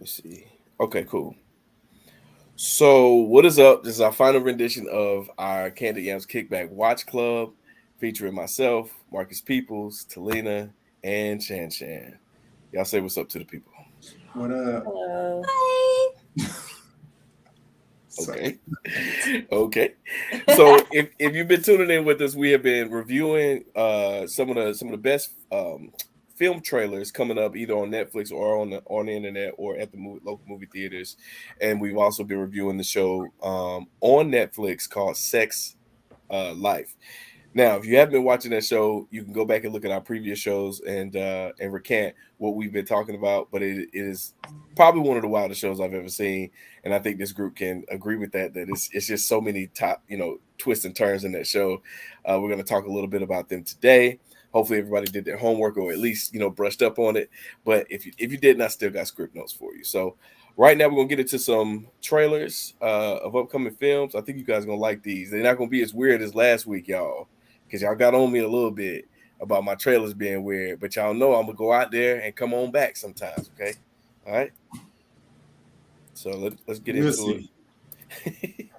me see. Okay, cool. So, what is up? This is our final rendition of our Candid Yams Kickback Watch Club, featuring myself, Marcus Peoples, Talina, and Shan Shan. Y'all say what's up to the people. What up? Hello. Hi. Okay. Okay. So if you've been tuning in with us, we have been reviewing some of the best film trailers coming up either on Netflix or on the internet or at the local movie theaters. And we've also been reviewing the show on Netflix called Sex Life. Now, if you haven't been watching that show, you can go back and look at our previous shows and recant what we've been talking about. But it is probably one of the wildest shows I've ever seen, and I think this group can agree with that. That it's just so many top twists and turns in that show. We're going to talk a little bit about them today. Hopefully, everybody did their homework or at least brushed up on it. But if you didn't, I still got script notes for you. So right now, we're gonna get into some trailers of upcoming films. I think you guys are gonna like these. They're not gonna be as weird as last week, y'all, because y'all got on me a little bit about my trailers being weird. But y'all know I'm gonna go out there and come on back sometimes. Okay, all right. So let's get into it.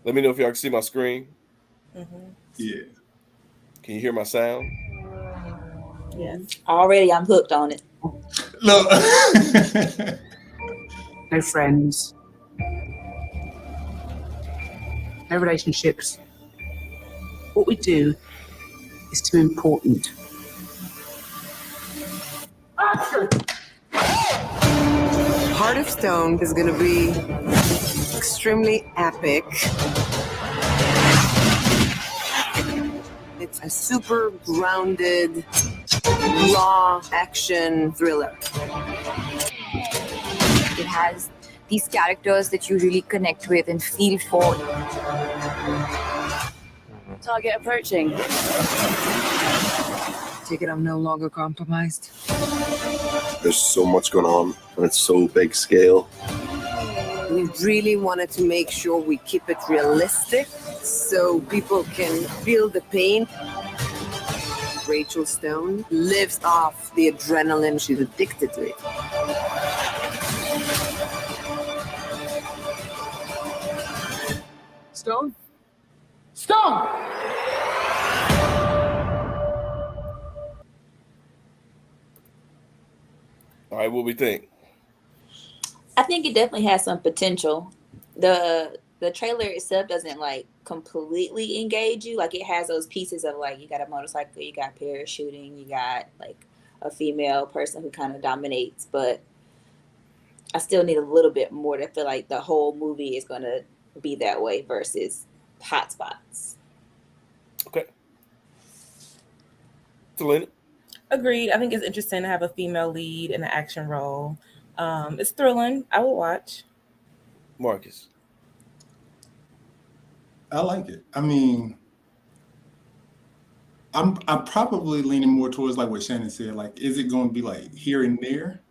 Let me know if y'all can see my screen. Mm-hmm. Yeah. Can you hear my sound? Yes. Already, I'm hooked on it. Look. No friends. No relationships. What we do is too important. Heart of Stone is going to be extremely epic. It's a super grounded, raw action thriller. It has these characters that you really connect with and feel for. Target approaching. Take it I'm no longer compromised. There's so much going on, and it's so big scale. We really wanted to make sure we keep it realistic so people can feel the pain. Rachel Stone lives off the adrenaline. She's addicted to it. Stone? Stone! All right, what we think? I think it definitely has some potential. The trailer itself doesn't like completely engage you. Like it has those pieces of like you got a motorcycle, you got parachuting, you got like a female person who kind of dominates, but I still need a little bit more to feel like the whole movie is gonna be that way versus hot spots. Okay. Selena? Agreed. I think it's interesting to have a female lead in an action role. It's thrilling. I will watch. Marcus? I like it. I mean, I'm probably leaning more towards like what Shannon said. Like, is it going to be like here and there,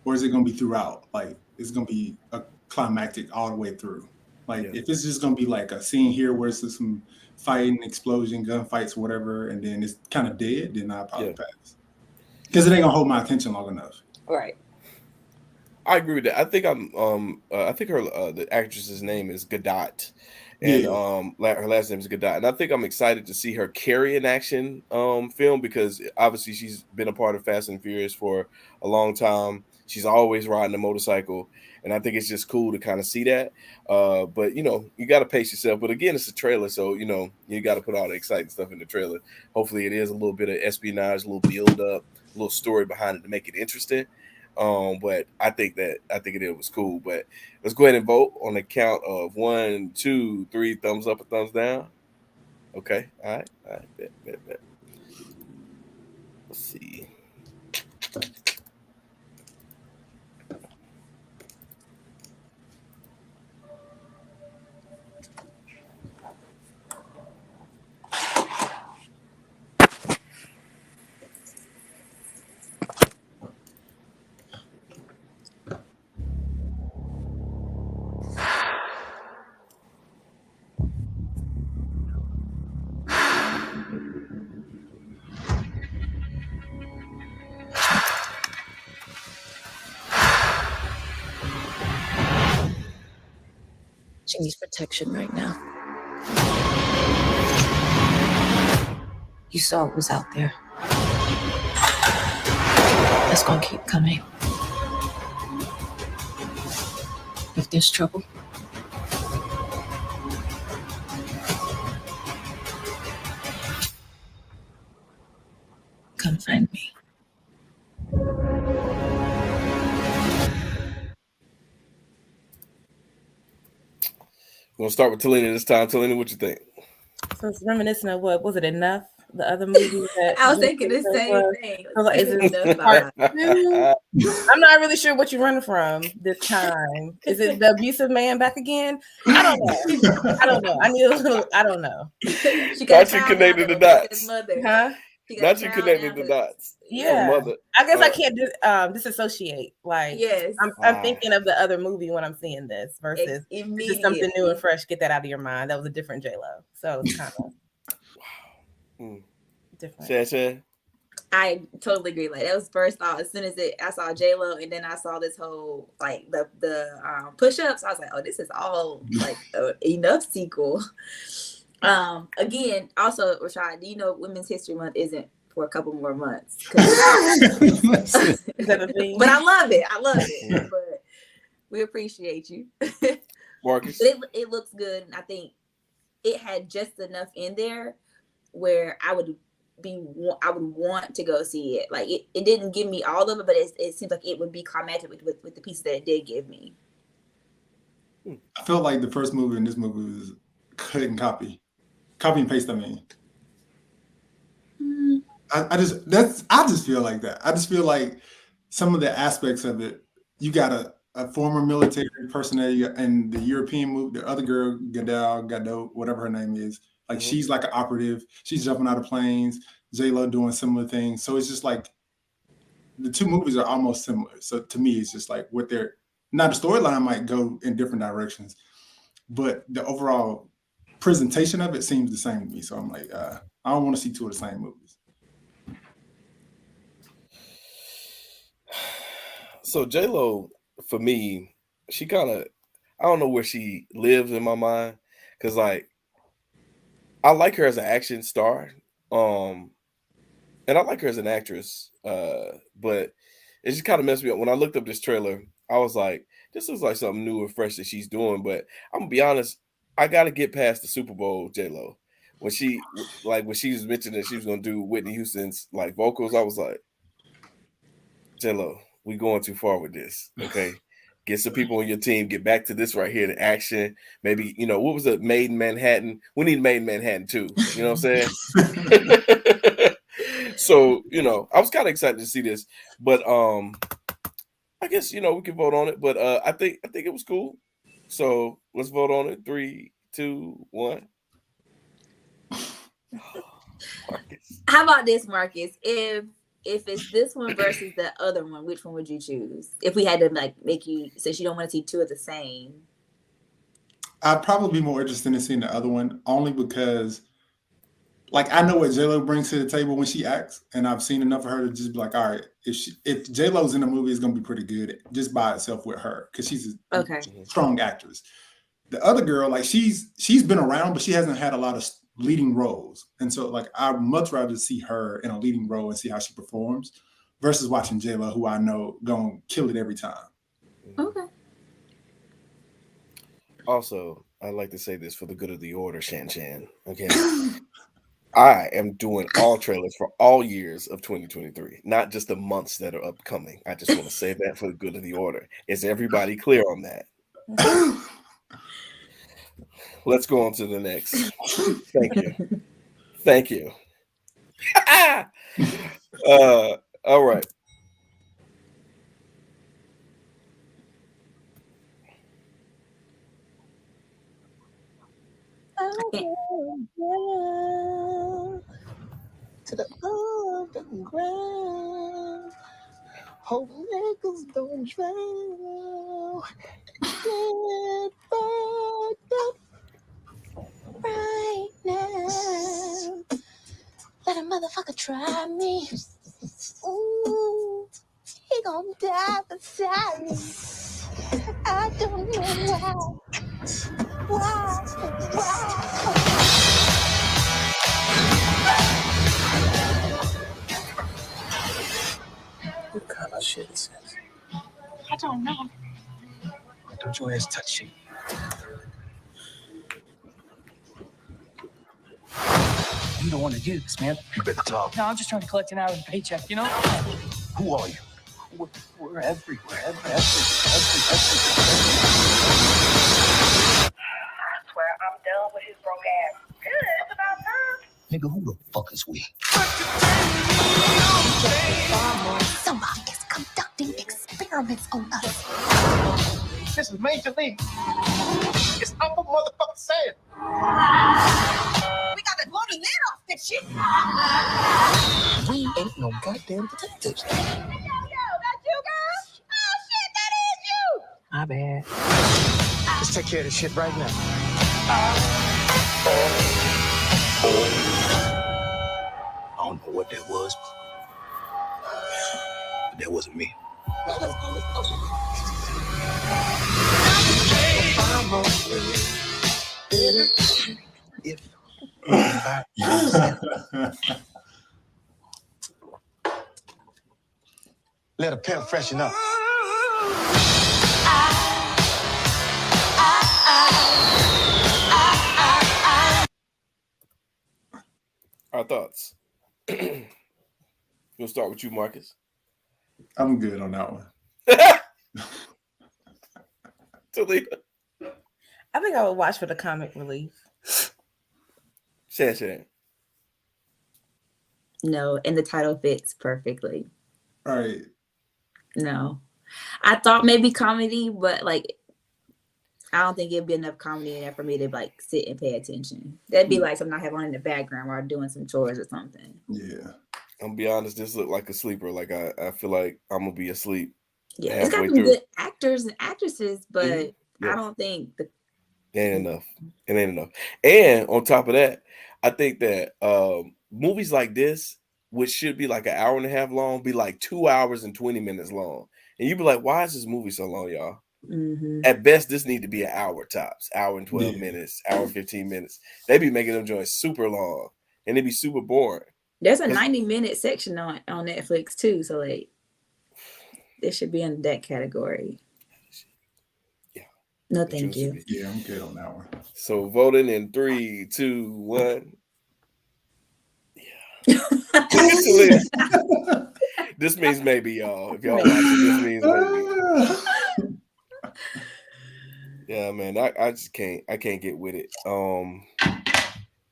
or is it going to be throughout? Like, it's going to be a climactic all the way through. Like, if it's just going to be like a scene here where it's just some fighting, explosion, gunfights, whatever, and then it's kind of dead, then I'll probably pass. Because it ain't gonna hold my attention long enough. Right. I agree with that. I think I think her the actress's name is Gadot, and her last name is Gadot, and I think I'm excited to see her carry an action film because obviously she's been a part of Fast and Furious for a long time. She's always riding a motorcycle, and I think it's just cool to kind of see that. But you got to pace yourself. But again, it's a trailer, so you got to put all the exciting stuff in the trailer. Hopefully, it is a little bit of espionage, a little build up, a little story behind it to make it interesting. But I think it was cool. But let's go ahead and vote on the count of 1, 2, 3, thumbs up or thumbs down. Okay, all right, bet. Let's see. She needs protection right now. You saw what was out there. That's gonna keep coming. If there's trouble, come find me. We'll start with Talina this time. Talina, what you think? So it's reminiscent of what was it? Enough? The other movie that I was thinking the same thing. I was like, is it part two? I'm not really sure what you're running from this time. Is it the abusive man back again? I don't know. I don't know. I need a little. I don't know. Not you connected the dots. Huh? Not you connected the dots. Yeah. Mother. I guess I can't disassociate. Like, yes, I'm thinking of the other movie when I'm seeing this versus this is something new and fresh. Get that out of your mind. That was a different J-Lo. So it's kind of different. Shan? I totally agree. Like that was first thought. As soon as I saw J-Lo, and then I saw this whole like the push-ups, I was like, oh, this is all like enough sequel. Again, also, Rashad, do you know Women's History Month isn't for a couple more months? Is that a thing? But I love it. But we appreciate you. Marcus? It looks good, and I think it had just enough in there where I would want to go see it. Like it didn't give me all of it, but it seems like it would be climactic with the pieces that it did give me. I felt like the first movie and this movie was cut and copy and paste. I mean, I just feel like that. I just feel like some of the aspects of it, you got a former military person and the European movie, the other girl, Gadot, whatever her name is. Like she's like an operative. She's jumping out of planes. J-Lo doing similar things. So it's just like the two movies are almost similar. So to me, it's just like what they're now the storyline might go in different directions, but the overall presentation of it seems the same to me. So I'm like, I don't want to see two of the same movies. So J-Lo, for me, she kind of, I don't know where she lives in my mind, because like I like her as an action star, and I like her as an actress, but it just kind of messed me up. When I looked up this trailer, I was like, this looks like something new and fresh that she's doing, but I'm gonna be honest, I got to get past the Super Bowl J-Lo. When she was mentioning that she was gonna do Whitney Houston's like vocals, I was like, J-Lo, we going too far with this, okay? Get some people on your team. Get back to this right here, the action. Maybe, what was it? Made in Manhattan. We need Made in Manhattan too. You know what I'm saying? So, I was kind of excited to see this, but I guess we can vote on it. But I think it was cool. So let's vote on it. 3, 2, 1. Marcus. How about this, Marcus? If it's this one versus the other one, which one would you choose? If we had to make you, since you don't want to see two of the same. I'd probably be more interested in seeing the other one, only because I know what J-Lo brings to the table when she acts, and I've seen enough of her to just be like, all right, if J-Lo's in the movie, it's gonna be pretty good just by itself with her, because she's a strong actress. The other girl, she's been around, but she hasn't had a lot of leading roles, and so I'd much rather see her in a leading role and see how she performs versus watching J-Lo, who I know gonna kill it every time. Okay. Also, I'd like to say this for the good of the order, Shan. Okay. I am doing all trailers for all years of 2023, not just the months that are upcoming. I just want to say that for the good of the order. Is everybody clear on that? Let's go on to the next. Thank you. All right. To the underground. Hope niggas don't drown. Get fucked up right now. Let a motherfucker try me. Ooh, he gon' die beside me. I don't know why. shit since? I don't know. Don't your ass touch shit. You don't want to do this, man. You better talk. No, I'm just trying to collect an hour's paycheck, you know? Who are you? We're everywhere. I swear I'm done with his broke ass. Good, it's about time. Nigga, who the fuck is we? Somebody is conducting experiments on us. This is Major League. It's Upper Motherfucker Sand. We gotta blow the lid off this shit. We ain't no goddamn detectives. Yo, that's you, girl? Oh, shit, that is you. My bad. Let's take care of this shit right now. I don't know what that was, but that wasn't me. Let a pimp freshen up. Our thoughts. We'll start with you, Marcus. I'm good on that one. Talia. I think I would watch for the comic relief. Shan. No, and the title fits perfectly. All right. No. I thought maybe comedy, but like I don't think it'd be enough comedy in there for me to like sit and pay attention. That'd be like something I have on in the background while I'm doing some chores or something. Yeah. I'm gonna be honest, this looked like a sleeper. Like I feel like I'm gonna be asleep. Yeah, it's got halfway some through. good actors and actresses, but Yeah. I don't think the It ain't enough. It ain't enough. And on top of that, I think that movies like this, which should be like an hour and a half long, be like 2 hours and 20 minutes long. And you'd be like, why is this movie so long, y'all? At best, this need to be an hour tops, hour and 12 minutes, hour and 15 minutes. They be making them joints super long and it'd be super boring. there's a 90-minute section on Netflix too, so like this should be in that category. Yeah. No, thank you. Yeah, I'm good on that one. So voting in 3, 2, 1. Yeah. This means maybe, y'all. If y'all watch it, this means maybe. Yeah, man. I just can't. I can't get with it.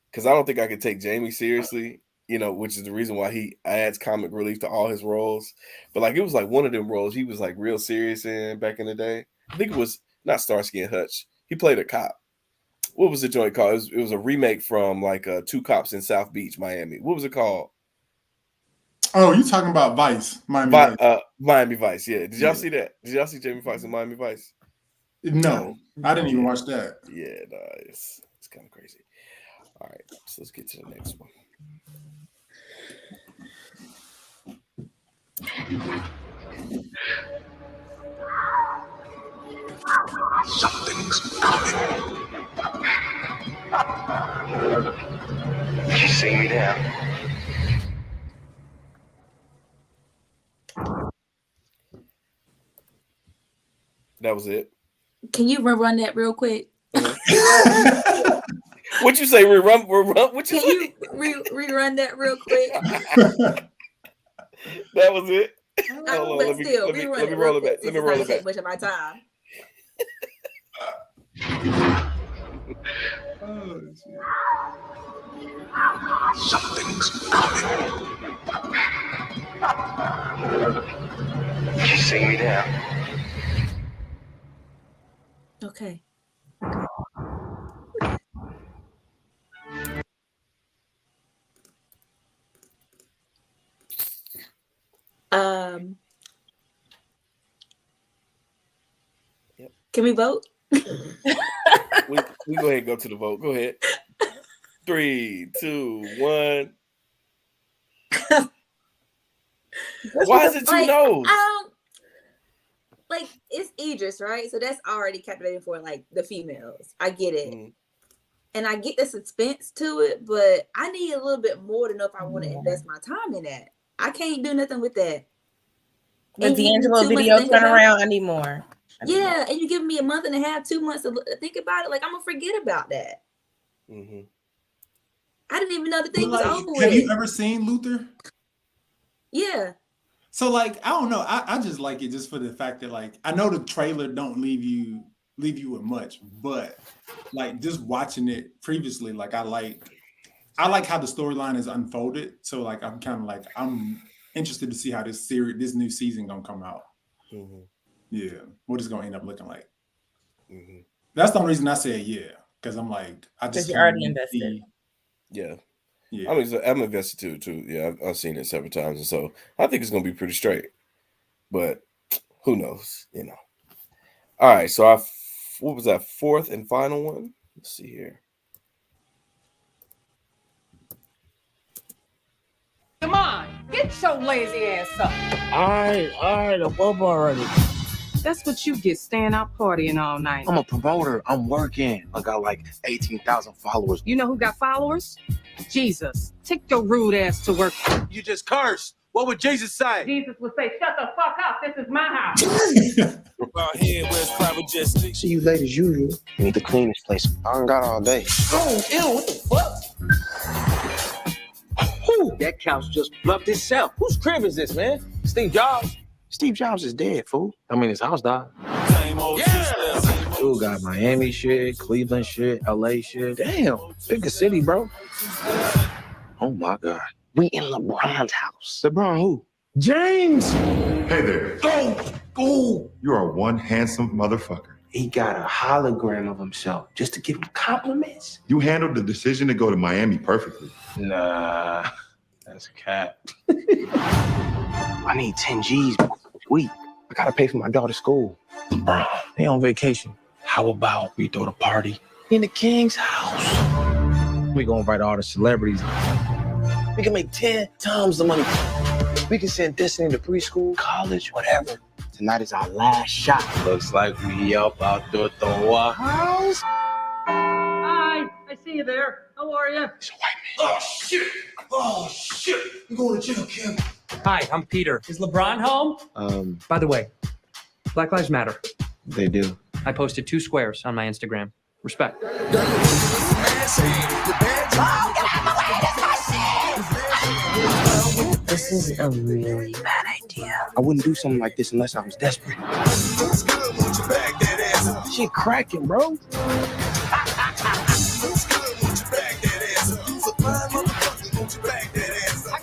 Because I don't think I could take Jamie seriously. You know, which is the reason why he adds comic relief to all his roles. But like, it was like one of them roles he was like real serious in back in the day. I think it was not Starsky and Hutch. He played a cop. What was the joint called? It was a remake from like Two Cops in South Beach, Miami. What was it called? Oh, you talking about Vice, Miami Vice? Miami Vice. Yeah. Did y'all see that? Did y'all see Jamie Foxx in Miami Vice? No, I didn't even watch that. Yeah, no, it's kind of crazy. All right, so let's get to the next one. Something's coming. You see me now? That was it. Can you rerun that real quick? What you say? Rerun? What you Can say? you rerun that real quick? That was it. No, Hold on, but let me still, roll rerun it real back. quick. Let me roll it Take back. much of my time. Something's coming. You see me now? Okay. Yep. Can we vote? We go ahead and go to the vote. Go ahead. 3, 2, 1. Why is it two no's? Like it's Idris, right? So that's already captivating for like the females. I get it. And I get the suspense to it, but I need a little bit more to know if I want to invest my time in that. I can't do nothing with that. The And you give me D'Angelo 2 months to video think turn about around. I need more. Yeah, and you give me a month and a half, 2 months to think about it. Like, I'm gonna forget about that. Mm-hmm. I didn't even know the thing But, was like, over have with. you ever seen Luther? Yeah. So like I don't know. I just like it just for the fact that like I know the trailer don't leave you with much, but like just watching it previously, like I like how the storyline is unfolded. So like I'm kind of like I'm interested to see how this new season gonna come out. Mm-hmm. Yeah, what it's gonna end up looking like. Mm-hmm. That's the only reason I said yeah, because I'm like I just You're already invested. Yeah. Yeah. I'm invested too. Yeah, I've seen it several times, and so I think it's gonna be pretty straight. But who knows? You know. All right. So what was that fourth and final one? Let's see here. Come on, get your lazy ass up. All right, I'm up already. That's what you get, staying out partying all night. I'm a promoter. I'm working. I got like 18,000 followers. You know who got followers? Jesus. Take your rude ass to work. You just cursed. What would Jesus say? Jesus would say, shut the fuck up. This is my house. See you late as usual. You need to clean this place. I ain't got all day. Oh, ew, what the fuck? Whew, that couch just bluffed itself. Whose crib is this, man? Steve Jobs. Steve Jobs is dead, fool. I mean, his house died. Yeah. Dude got Miami shit, Cleveland shit, LA shit. Damn, bigger city, bro. Oh my God. We in LeBron's house. LeBron who? James! Hey there. Go! You are one handsome motherfucker. He got a hologram of himself just to give him compliments. You handled the decision to go to Miami perfectly. Nah, that's a cap. I need 10 G's a week. I gotta pay for my daughter's school. LeBron, they on vacation. How about we throw the party in the King's house? We gonna invite all the celebrities. We can make 10 times the money. We can send Destiny to preschool, college, whatever. Tonight is our last shot. Looks like we up out the house. Hi, I see you there. How are you? It's a white man. Oh, shit. You going to jail, Kim. Hi, I'm Peter. Is LeBron home? By the way, Black Lives Matter. They do. I posted 2 squares on my Instagram. Respect. This is a really bad idea. I wouldn't do something like this unless I was desperate. Shit cracking, bro.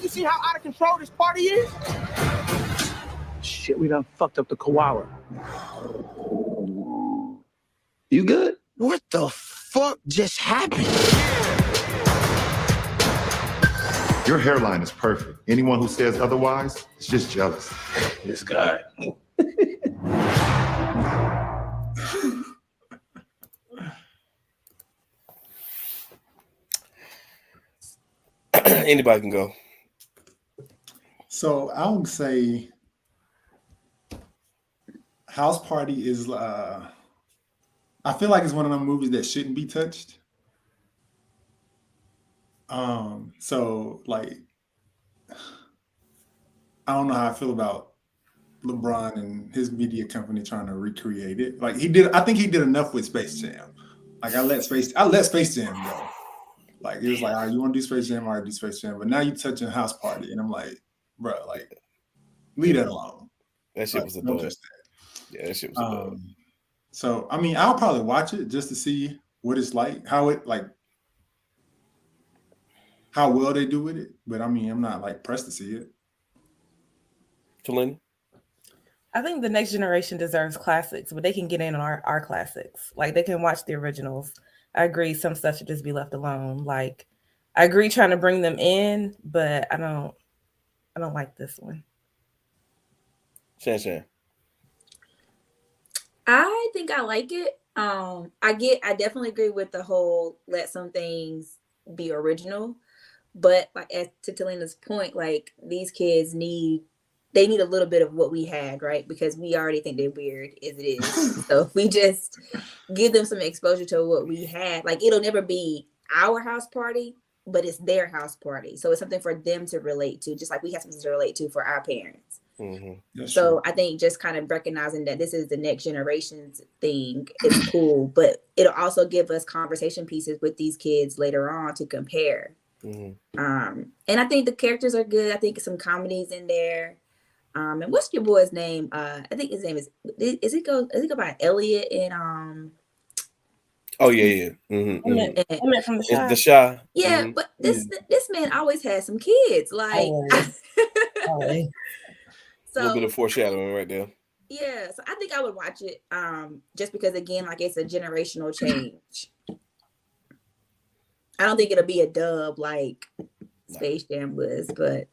You see how out of control this party is? Shit, we done fucked up the koala. You good? What the fuck just happened? Your hairline is perfect. Anyone who says otherwise is just jealous. This guy. Anybody can go. So I would say House Party is I feel like it's one of them movies that shouldn't be touched. So like I don't know how I feel about LeBron and his media company trying to recreate it. Like I think he did enough with Space Jam. Like I let Space Jam go. Like it was like, all right, you want to do Space Jam, all right, do Space Jam. But now you touching House Party, and I'm like, bro, like leave that alone. That shit was a dud. Yeah, that shit was a dud. So I mean, I'll probably watch it just to see what it's like, how well they do with it. But I mean, I'm not like pressed to see it. Talini? I think the next generation deserves classics, but they can get in on our classics. Like they can watch the originals. I agree, some stuff should just be left alone. Like I agree trying to bring them in, but I don't like this one. Shan. I think I like it. I definitely agree with the whole let some things be original, but like to Talina's point, like these kids need a little bit of what we had, right? Because we already think they're weird as it is. So if we just give them some exposure to what we had, like it'll never be our house party, but it's their house party. So it's something for them to relate to, just like we have something to relate to for our parents. So I think just kind of recognizing that this is the next generation's thing is cool, but it'll also give us conversation pieces with these kids later on to compare. And I think the characters are good. I think some comedies in there. And what's your boy's name? I think his name is it go by Elliot and Oh yeah. Emmett from The Chi. It's The Chi. Yeah, but this man always had some kids. Like a little bit of foreshadowing right there. Yeah, so I think I would watch it. Just because again, like it's a generational change. I don't think it'll be a dub like Space Jam was, but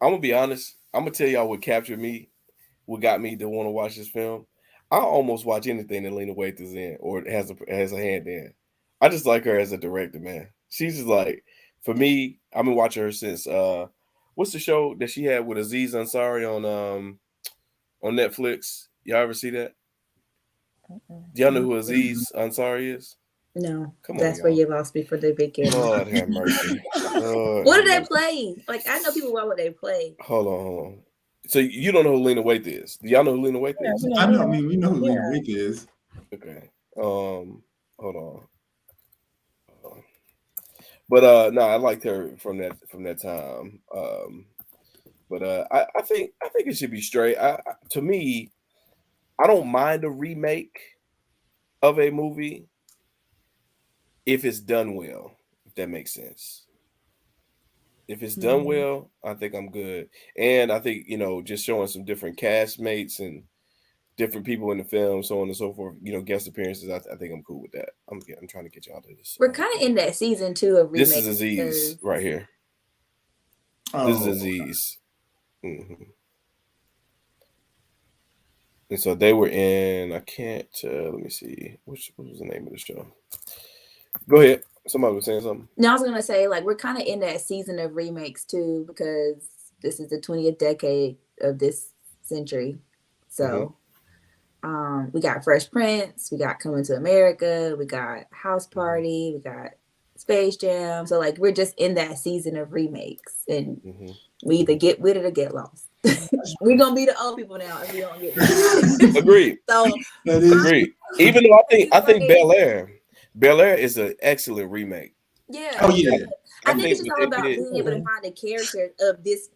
I'm gonna be honest. I'm gonna tell y'all what captured me, what got me to want to watch this film. I almost watch anything that Lena Waithe is in or has a hand in. I just like her as a director, man. She's just like, for me, I've been watching her since what's the show that she had with Aziz Ansari on Netflix? Y'all ever see that? Do y'all know who Aziz Ansari is? No. Come on, that's where you lost me for the big game. Lord have mercy. What do they play? Like I know people what they play. Hold on. So you don't know who Lena Waithe is? Do y'all know who Lena Waithe is? I know. I mean, we know who Lena Waithe is. Okay. Hold on. But no, I liked her from that time. I think it should be straight. To me, I don't mind a remake of a movie if it's done well, if that makes sense. If it's done well, I think I'm good. And I think, just showing some different castmates and different people in the film, so on and so forth, guest appearances, I think I'm cool with that. I'm trying to get y'all to this. We're kind of in that season 2 of remakes. This is Aziz right here. This is Aziz. And so they were in, I can't, let me see, what was the name of the show? Go ahead. Somebody was saying something. No, I was gonna say like we're kind of in that season of remakes too because this is the 20th decade of this century. So, we got Fresh Prince, we got Coming to America, we got House Party, we got Space Jam. So like we're just in that season of remakes, and we either get with it or get lost. We're gonna be the old people now if we don't get with it. Agreed. So agreed. Even though I think Bel Air is an excellent remake. Yeah. Oh yeah. I think it's just all about being able to find the character of this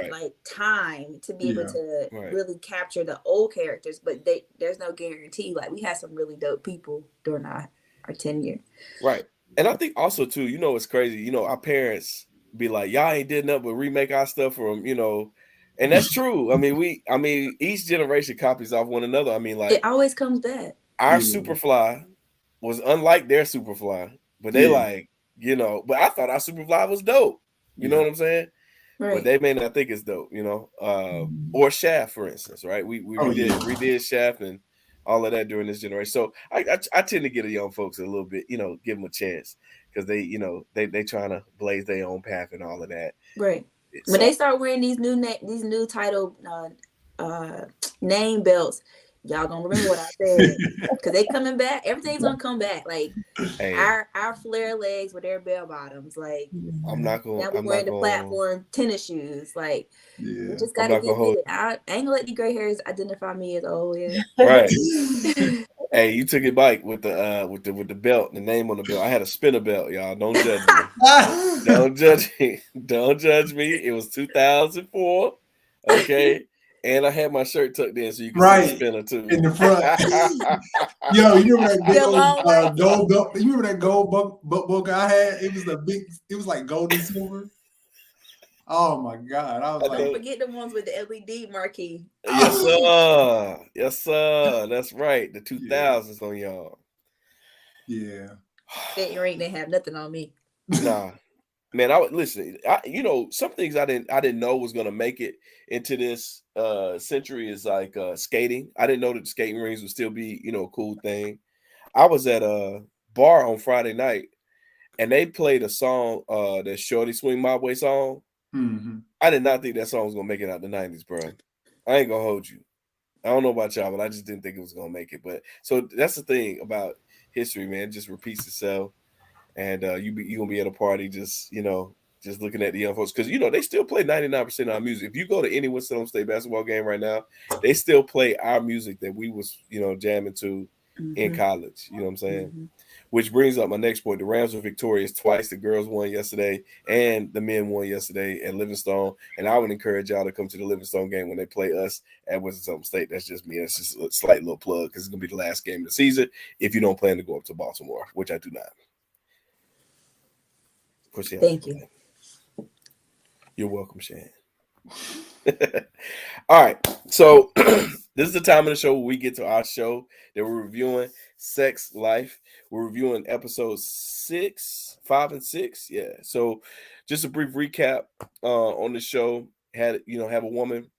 like time to be able to really capture the old characters, but there's no guarantee. Like we had some really dope people during our tenure. Right. And I think also too, it's crazy. Our parents be like, y'all ain't did nothing but remake our stuff from, and that's true. I mean, each generation copies off one another. I mean, like it always comes back. Our Superfly was unlike their Superfly, but they but I thought our Superfly was dope. You know what I'm saying? Right. But they may not think it's dope, or Shaft, for instance, right? We redid Shaft and all of that during this generation. So I tend to get the young folks a little bit, give them a chance because they trying to blaze their own path and all of that. Right. So, when they start wearing these new title name belts, y'all gonna remember what I said because they coming back. Everything's gonna come back. Like our flare legs with their bell bottoms. Like I'm not going. Now we're wearing the platform tennis shoes. Like we just gotta get with it. I ain't gonna let the gray hairs identify me as old. Yeah. Right. Hey, you took it back with the belt, the name on the belt. I had a spinner belt, y'all. Don't judge me. Don't judge me. Don't judge me. It was 2004. Okay. And I had my shirt tucked in so you can see the spinner too. In the front. Yo, you remember that gold belt? You remember that gold book I had? It was like gold and silver. Oh my God. I was don't forget the ones with the LED marquee. Yes, sir. Yes, sir. That's right. The 2000s on y'all. Yeah. That earring didn't have nothing on me. Nah. Man, I would listen. Some things I didn't know was gonna make it into this century is like skating. I didn't know that skating rings would still be a cool thing. I was at a bar on Friday night, and they played a song, that Shorty Swing My Way song. Mm-hmm. I did not think that song was gonna make it out the 90s, bro. I ain't gonna hold you. I don't know about y'all, but I just didn't think it was gonna make it. But so that's the thing about history, man. It just repeats itself. And you gonna be at a party, just just looking at the young folks, because they still play 99% of our music. If you go to any Winston-Salem State basketball game right now, they still play our music that we was jamming to in college. You know what I'm saying? Which brings up my next point. The Rams were victorious twice. The girls won yesterday, and the men won yesterday at Livingstone. And I would encourage y'all to come to the Livingstone game when they play us at Winston-Salem State. That's just me. That's just a slight little plug, because it's going to be the last game of the season if you don't plan to go up to Baltimore, which I do not. Thank you. You're welcome, Shan. All right. So this is the time of the show where we get to our show that we're reviewing, Sex Life. We're reviewing episodes 5 and 6. Yeah. So just a brief recap on the show. Have a woman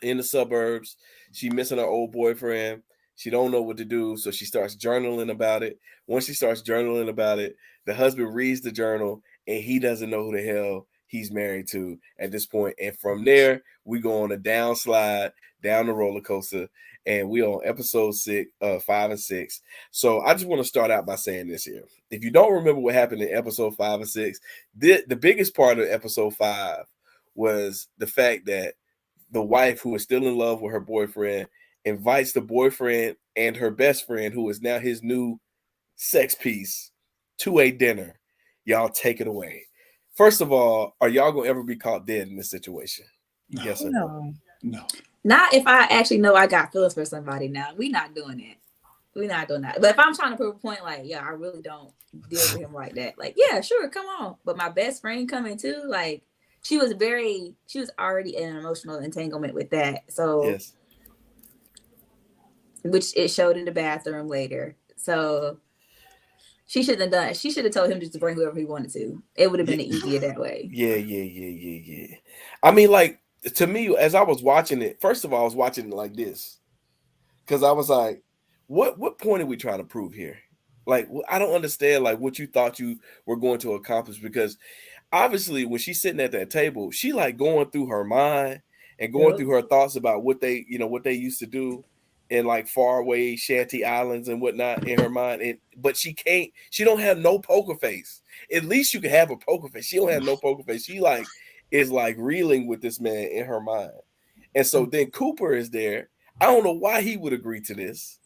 in the suburbs. She missing her old boyfriend. She don't know what to do, so she starts journaling about it. Once she starts journaling about it, the husband reads the journal, and he doesn't know who the hell he's married to at this point. And from there, we go on a downslide, down the roller coaster, and we on episode 5 and 6. So I just want to start out by saying this here. If you don't remember what happened in episode 5 and 6, the biggest part of episode 5 was the fact that the wife, who is still in love with her boyfriend, invites the boyfriend and her best friend, who is now his new sex piece, to a dinner. Y'all take it away. First of all, are y'all gonna ever be caught dead in this situation? No. Yes or no? No. Not if I actually know I got feelings for somebody. Now we're not doing that. We're not doing that. But if I'm trying to prove a point, like, yeah, I really don't deal with him like that. Like, yeah, sure, come on. But my best friend coming too, like, she was already in an emotional entanglement with that. So yes. Which it showed in the bathroom later. So she shouldn't have done it. She should have told him just to bring whoever he wanted to. It would have been easier that way. Yeah. I mean, like, to me, as I was watching it, first of all, I was watching it like this, because I was like, what point are we trying to prove here? Like, I don't understand, like, what you thought you were going to accomplish, because obviously when she's sitting at that table, she like going through her mind and going through her thoughts about what they used to do in like faraway shanty islands and whatnot in her mind. But she don't have no poker face. At least you can have a poker face. She don't have no poker face. She like is like reeling with this man in her mind. And so then Cooper is there. I don't know why he would agree to this,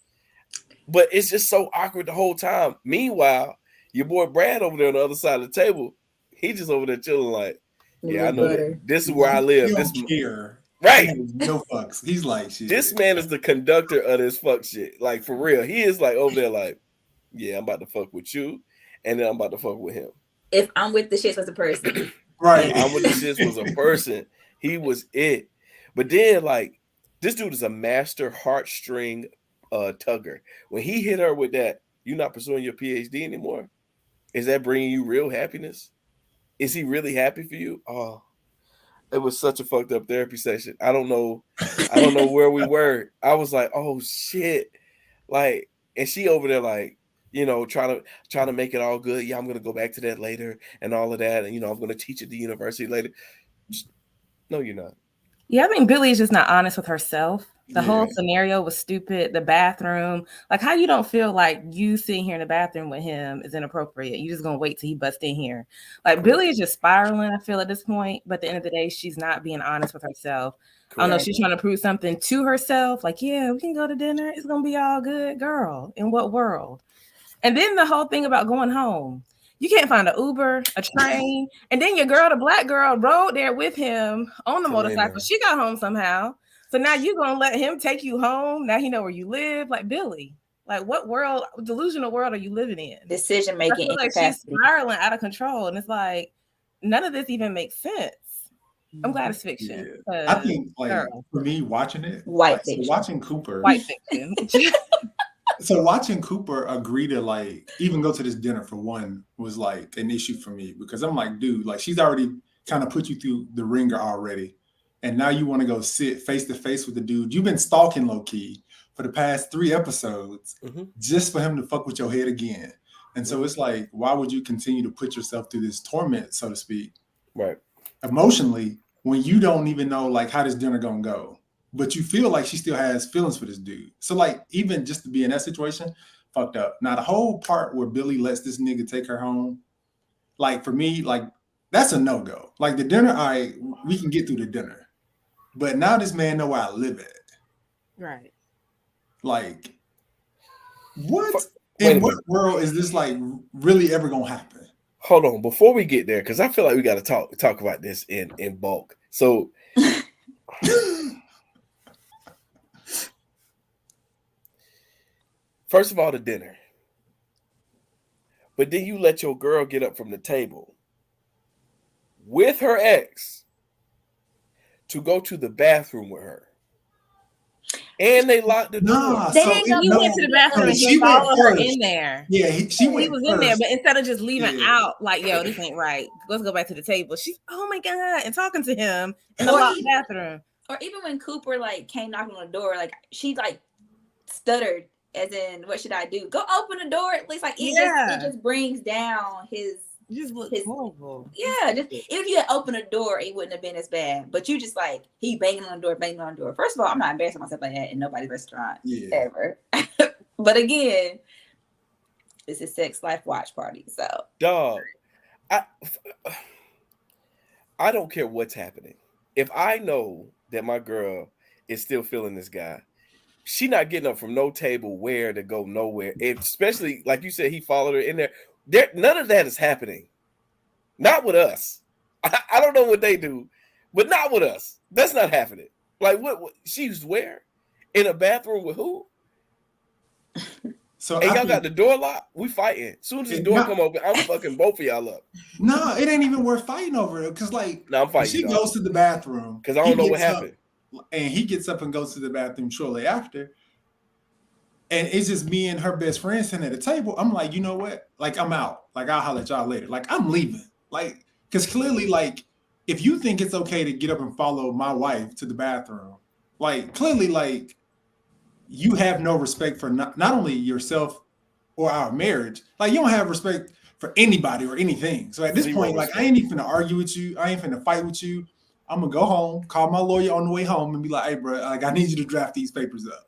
but it's just so awkward the whole time. Meanwhile, your boy Brad over there on the other side of the table, he just over there chilling like, yeah, I know that. This is where I live. This here. Right. No fucks. He's like, shit. This man is the conductor of this fuck shit. Like, for real. He is like over there like, yeah, I'm about to fuck with you, and then I'm about to fuck with him. If I'm with the shits as a person. Right. I'm with the shits was a person. He was it. But then, like, this dude is a master heartstring tugger. When he hit her with that, you're not pursuing your PhD anymore? Is that bringing you real happiness? Is he really happy for you? Oh, it was such a fucked up therapy session. I don't know where we were. I was like, oh shit. Like, and she over there like, trying to make it all good. Yeah, I'm gonna go back to that later and all of that. And I'm gonna teach at the university later. No, you're not. Yeah, I think Billy is just not honest with herself. The whole scenario was stupid. The bathroom, like, how you don't feel like you sitting here in the bathroom with him is inappropriate. You just gonna wait till he busts in here. Like, Billy is just spiraling, I feel, at this point. But at the end of the day, she's not being honest with herself. Correct. I don't know if she's trying to prove something to herself. Like, yeah, we can go to dinner. It's gonna be all good, girl. In what world? And then the whole thing about going home. You can't find an Uber, a train, and then your girl, the black girl, rode there with him on the motorcycle. She got home somehow. So now you're gonna let him take you home. Now he know where you live. Like, Billy, like, what world, delusional world are you living in? Decision making. Like, she's spiraling out of control, and it's like none of this even makes sense. I'm glad it's fiction. Yeah. I think, like, for me, watching it, watching Cooper, white fiction. So watching Cooper agree to, like, even go to this dinner, for one, was like an issue for me, because I'm like, dude, like, she's already kind of put you through the ringer already. And now you want to go sit face to face with the dude you've been stalking low key for the past 3 episodes, just for him to fuck with your head again. And so it's like, why would you continue to put yourself through this torment, so to speak, right, emotionally, when you don't even know, like, how this dinner gonna go, but you feel like she still has feelings for this dude. So, like, even just to be in that situation, fucked up. Now, the whole part where Billy lets this nigga take her home, like, for me, like, that's a no-go. Like the dinner, all right, we can get through the dinner. But now this man know where I live at. Right. Like, what in what world is this like really ever gonna happen? Hold on, before we get there, because I feel like we got to talk about this in bulk. So, first of all, the dinner, but then you let your girl get up from the table with her ex to go to the bathroom with her. And they locked the door. He went to the bathroom and he followed her in there. Yeah, he was in there, but instead of just leaving out, like, yo, this ain't right. Let's go back to the table. She's, oh my God, and talking to him in the locked bathroom. Or even when Cooper like came knocking on the door, like she like stuttered, as in, what should I do? Go open the door at least. Like it just brings down his horrible. Yeah, just if you had opened a door, it wouldn't have been as bad. But you just like he banging on the door. First of all, I'm not embarrassing myself like that in nobody's restaurant ever. But again, it's a sex life watch party. So dog, I don't care what's happening. If I know that my girl is still feeling this guy, she not getting up from no table where to go nowhere. Especially like you said, he followed her in there. None of that is happening. Not with us. I don't know what they do, but not with us. That's not happening. Like what she's where? In a bathroom with who? So y'all got the door locked? We fighting. As soon as the door come open, I'm fucking both of y'all up. No, it ain't even worth fighting over it. Cause like I'm fighting. She goes to the bathroom. Because I don't know what happened. And he gets up and goes to the bathroom shortly after. And it's just me and her best friend sitting at the table. I'm like, you know what? Like, I'm out. Like, I'll holler at y'all later. Like, I'm leaving. Like, because clearly, like, if you think it's okay to get up and follow my wife to the bathroom, like, clearly, like, you have no respect for not only yourself or our marriage. Like, you don't have respect for anybody or anything. So at this point, like, I ain't even finna argue with you. I ain't finna fight with you. I'm gonna go home, call my lawyer on the way home, and be like, hey, bro, like, I need you to draft these papers up.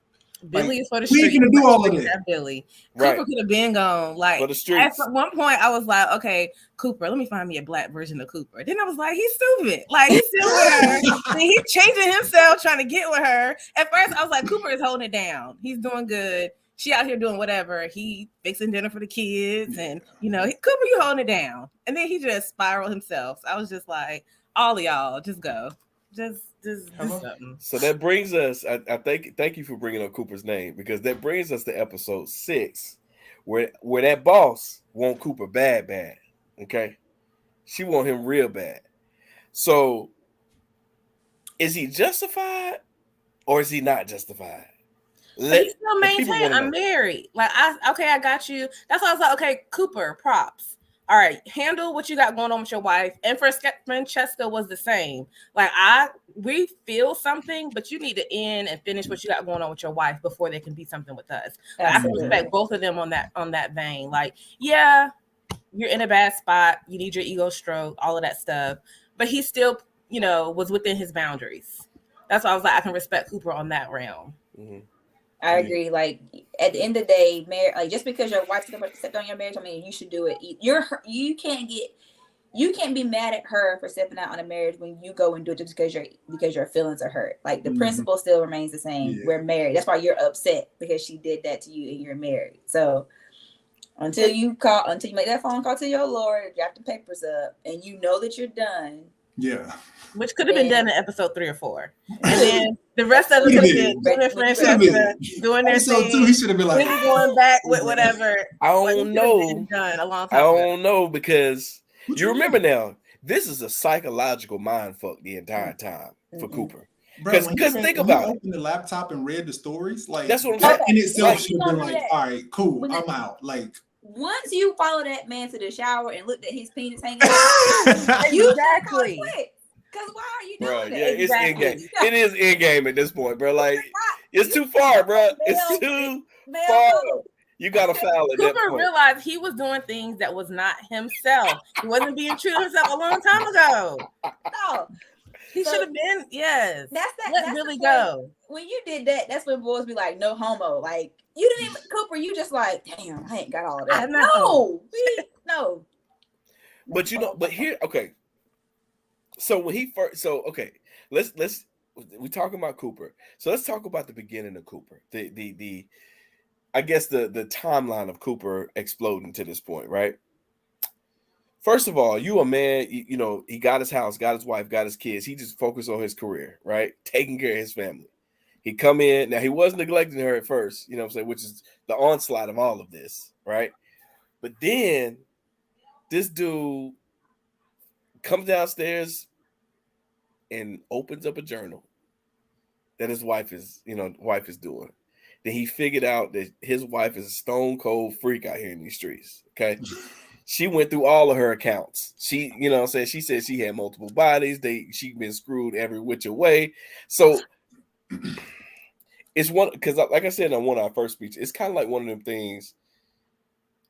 Billy is for the streets. We ain't gonna do all of this. Billy. Right. Cooper could have been gone. Like for the streets. At one point, I was like, okay, Cooper, let me find me a black version of Cooper. Then I was like, he's stupid. Like he's still with her. And he's changing himself, trying to get with her. At first, I was like, Cooper is holding it down. He's doing good. She out here doing whatever. He fixing dinner for the kids, and Cooper, you holding it down. And then he just spiraled himself. So I was just like, all of y'all, just go, just do something. So that brings us. I thank you for bringing up Cooper's name, because that brings us to episode 6, where that boss want Cooper bad. Okay, she want him real bad. So is he justified or is he not justified? But he still maintain I'm married. Like I got you. That's why I was like, okay, Cooper, props. All right, handle what you got going on with your wife. And for Francesca was the same. Like we feel something, but you need to end and finish what you got going on with your wife before there can be something with us. I can respect both of them on that vein. Like, yeah, you're in a bad spot. You need your ego stroke, all of that stuff. But he still, was within his boundaries. That's why I was like, I can respect Cooper on that realm. Mm-hmm. I agree. Like at the end of the day, like just because your wife stepped on your marriage, I mean, you should do it. You can't be mad at her for stepping out on a marriage when you go and do it just because your feelings are hurt. Like the principle still remains the same. Yeah. We're married. That's why you're upset because she did that to you and you're married. So until you make that phone call to your lawyer, draft the papers up, and you know that you're done. Yeah. Which could have been done in episode 3 or 4. And then the rest of it doing their thing. He should have been like, going back with whatever. I don't know. Done a long time I don't know, because you remember now, this is a psychological mind fuck the entire time for Cooper. Because think about it. Opened the laptop and read the stories. Like that's what I'm saying. In itself should have been like, all right, cool, I'm out. Like once you follow that man to the shower and looked at his penis hanging out, you exactly. Because why are you doing that? Yeah, it's in game. It is in game at this point, bro. Like it's too far, bro. It's too far. You got to foul it. Cooper realized he was doing things that was not himself. He wasn't being true to himself a long time ago. No. He should have been, yes. That's really go. When you did that, that's when boys be like, no homo. Like, you didn't even, Cooper, you just like, damn, I ain't got all that. No. But but here, okay. So when he first, okay, let's we talking about Cooper. So let's talk about the beginning of Cooper. The I guess the timeline of Cooper exploding to this point, right? First of all, you a man, you know, he got his house, got his wife, got his kids. He just focused on his career, right? Taking care of his family. He come in. Now, he was neglecting her at first, you know what I'm saying, which is the onslaught of all of this, right? But then this dude comes downstairs and opens up a journal that his wife is doing. Then he figured out that his wife is a stone cold freak out here in these streets, okay? She went through all of her accounts. She, you know what I'm saying, she said she had multiple bodies. She been screwed every which way. So it's one, because like I said on one of our first speeches, it's kind of like one of them things.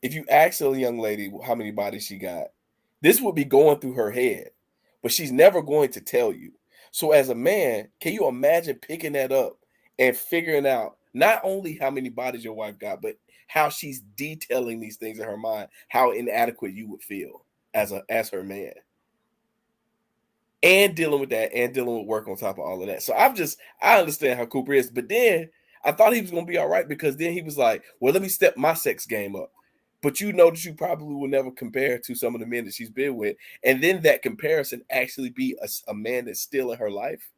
If you ask a young lady how many bodies she got, this would be going through her head, but she's never going to tell you. So as a man, can you imagine picking that up and figuring out not only how many bodies your wife got, but how she's detailing these things in her mind, how inadequate you would feel as her man, and dealing with that and dealing with work on top of all of that. So I understand how Cooper is, but then I thought he was going to be all right, because then he was like, well, let me step my sex game up. But you know that you probably will never compare to some of the men that she's been with. And then that comparison actually be a man that's still in her life,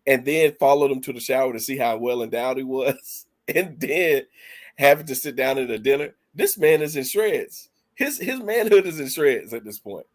and then followed him to the shower to see how well endowed he was, and then having to sit down at a dinner. This man is in shreds. His manhood is in shreds at this point.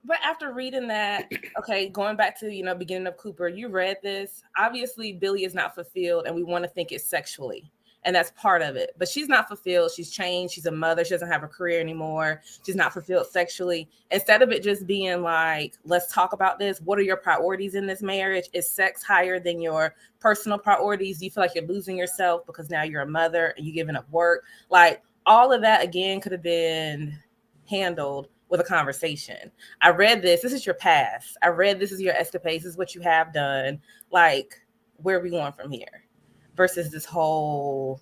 But after reading that, okay, going back to, beginning of Cooper, you read this. Obviously, Billy is not fulfilled, and we want to think it's sexually. And that's part of it. But she's not fulfilled. She's changed. She's a mother. She doesn't have a career anymore. She's not fulfilled sexually. Instead of it just being like, let's talk about this. What are your priorities in this marriage? Is sex higher than your personal priorities? Do you feel like you're losing yourself because now you're a mother and you're giving up work? Like, all of that, again, could have been handled with a conversation. I read this. This is your past. I read this is your escapades. This is what you have done. Like, where are we going from here? Versus this whole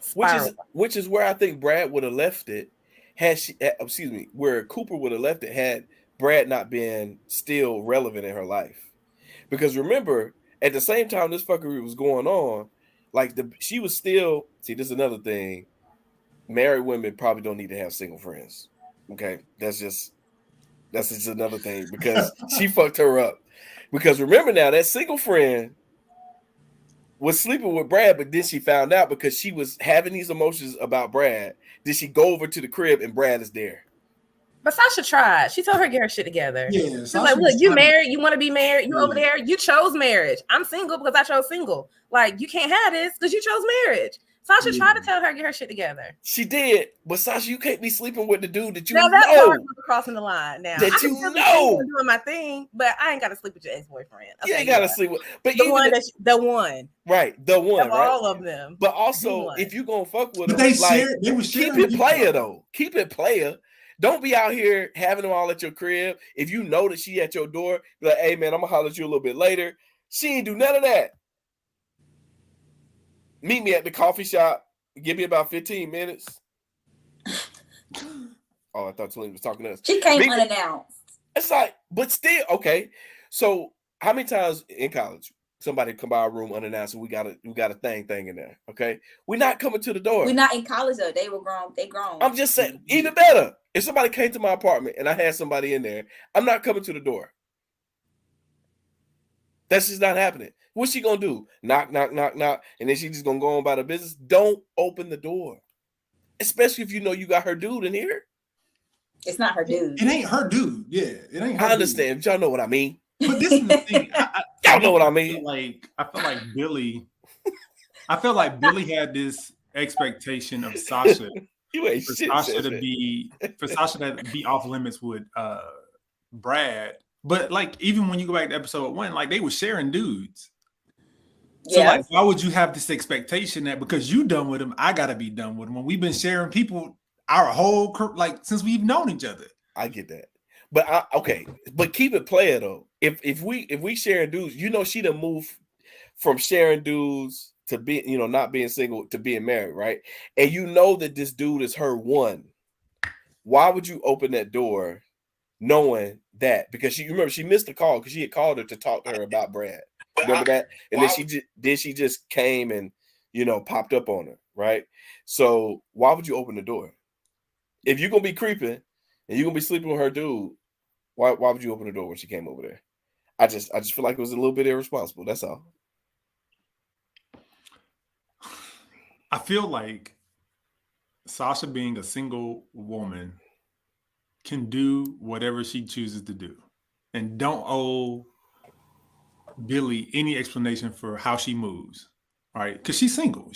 spiral. Which is where I think Brad would have left it where Cooper would have left it had Brad not been still relevant in her life. Because remember, at the same time this fuckery was going on, like she was still, see, this is another thing. Married women probably don't need to have single friends. Okay, that's just another thing, because she fucked her up. Because remember now, that single friend was sleeping with Brad, but then she found out because she was having these emotions about Brad. Did she go over to the crib and Brad is there? But Sasha tried. She told her to get her shit together. Yeah, she's like, look, you married, you want to be married, you over there, you chose marriage. I'm single because I chose single. Like, you can't have this because you chose marriage. Sasha tried to tell her to get her shit together. She did, but Sasha, you can't be sleeping with the dude that you now, know. That's crossing the line. Now that I you can know doing my thing, but I ain't got to sleep with your ex-boyfriend. Okay, you ain't got to sleep with, but the one, right, the one, of right? all of them. But also, if you gonna fuck with them, they was keep it player though. Keep it player. Don't be out here having them all at your crib. If you know that she at your door, be like, hey man, I'm gonna holler at you a little bit later. She ain't do none of that. Meet me at the coffee shop. Give me about 15 minutes. Oh, I thought Celine was talking to us. She came unannounced. It's like, but still, okay. So how many times in college somebody come by our room unannounced and we got a thing in there? Okay. We're not coming to the door. We're not in college though. They were grown. They grown. I'm just saying, even better. If somebody came to my apartment and I had somebody in there, I'm not coming to the door. That's just not happening. What's she gonna do? Knock, knock, knock, knock, and then she just gonna go on about her business? Don't open the door, especially if you know you got her dude in here. It's not her dude. It ain't her dude. Yeah, it ain't her. I understand. But y'all know what I mean. But this is the thing. Y'all know what I mean. I feel like Billy. I feel like Billy had this expectation of Sasha. For Sasha to be off limits with Brad. But like, even when you go back to episode 1, like they were sharing dudes. So like, why would you have this expectation that because you done with him, I gotta be done with him? When we've been sharing people our whole since we've known each other. I get that, but but keep it player though. If we sharing dudes, you know, she done moved from sharing dudes to be, not being single to being married, right? And you know that this dude is her one. Why would you open that door knowing that, because she missed the call because she had called her to talk to her about Brad. Remember that? And then she just came and, you know, popped up on her, right? So why would you open the door? If you're gonna be creeping and you're gonna be sleeping with her dude, why would you open the door when she came over there? I just feel like it was a little bit irresponsible. That's all. I feel like Sasha, being a single woman, can do whatever she chooses to do, and don't owe Billy any explanation for how she moves, right? Because she's single.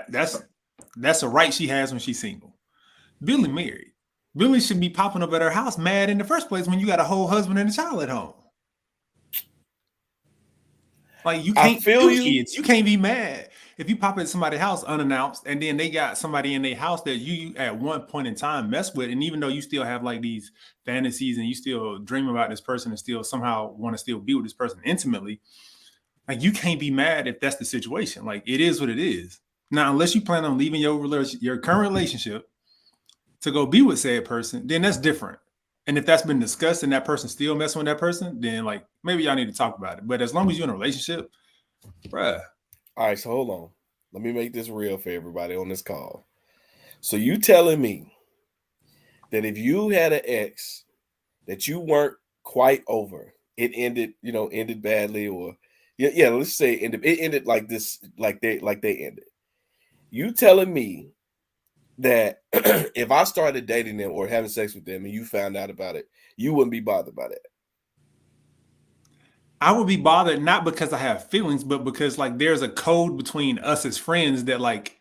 That's a right she has when she's single. Billy married. Billy should be popping up at her house mad in the first place when you got a whole husband and a child at home. Like, you can't feel kids. You can't be mad if you pop at somebody's house unannounced, and then they got somebody in their house that you at one point in time mess with, and even though you still have like these fantasies and you still dream about this person and still somehow want to still be with this person intimately, like, you can't be mad if that's the situation. Like, it is what it is. Now, unless you plan on leaving your current relationship to go be with said person, then that's different. And if that's been discussed and that person still messing with that person, then like maybe y'all need to talk about it. But as long as you're in a relationship, bruh. All right, so hold on. Let me make this real for everybody on this call. So you telling me that if you had an ex that you weren't quite over, it ended badly, or let's say it ended like this, like they ended. You telling me that if I started dating them or having sex with them and you found out about it, you wouldn't be bothered by that? I would be bothered not because I have feelings, but because like there's a code between us as friends that like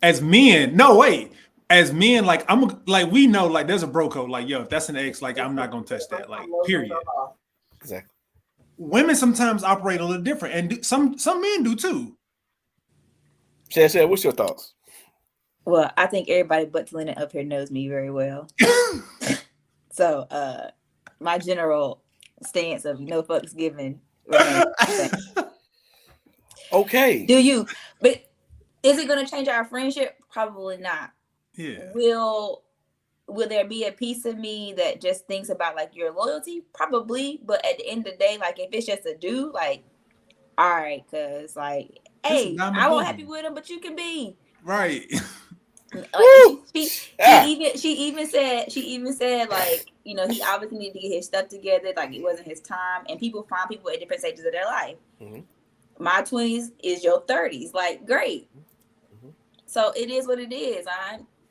as men, as men, like I'm like, we know like there's a bro code, like, yo, if that's an ex, like I'm not gonna touch that, like, period. Exactly. Women sometimes operate a little different, and some men do too. Shan, what's your thoughts? Well, I think everybody but Talina up here knows me very well. So my general stance of no fucks given. Okay. But is it going to change our friendship? Probably not. Yeah. Will there be a piece of me that just thinks about like your loyalty? Probably. But at the end of the day, like if it's just a dude, like, all right, cause like, hey, I won't happy with him, but you can be. Right. Like, she even said like, you know, he obviously needed to get his stuff together, like it wasn't his time, and people find people at different stages of their life. Mm-hmm. My 20s is your 30s, like great. Mm-hmm. So it is what it is.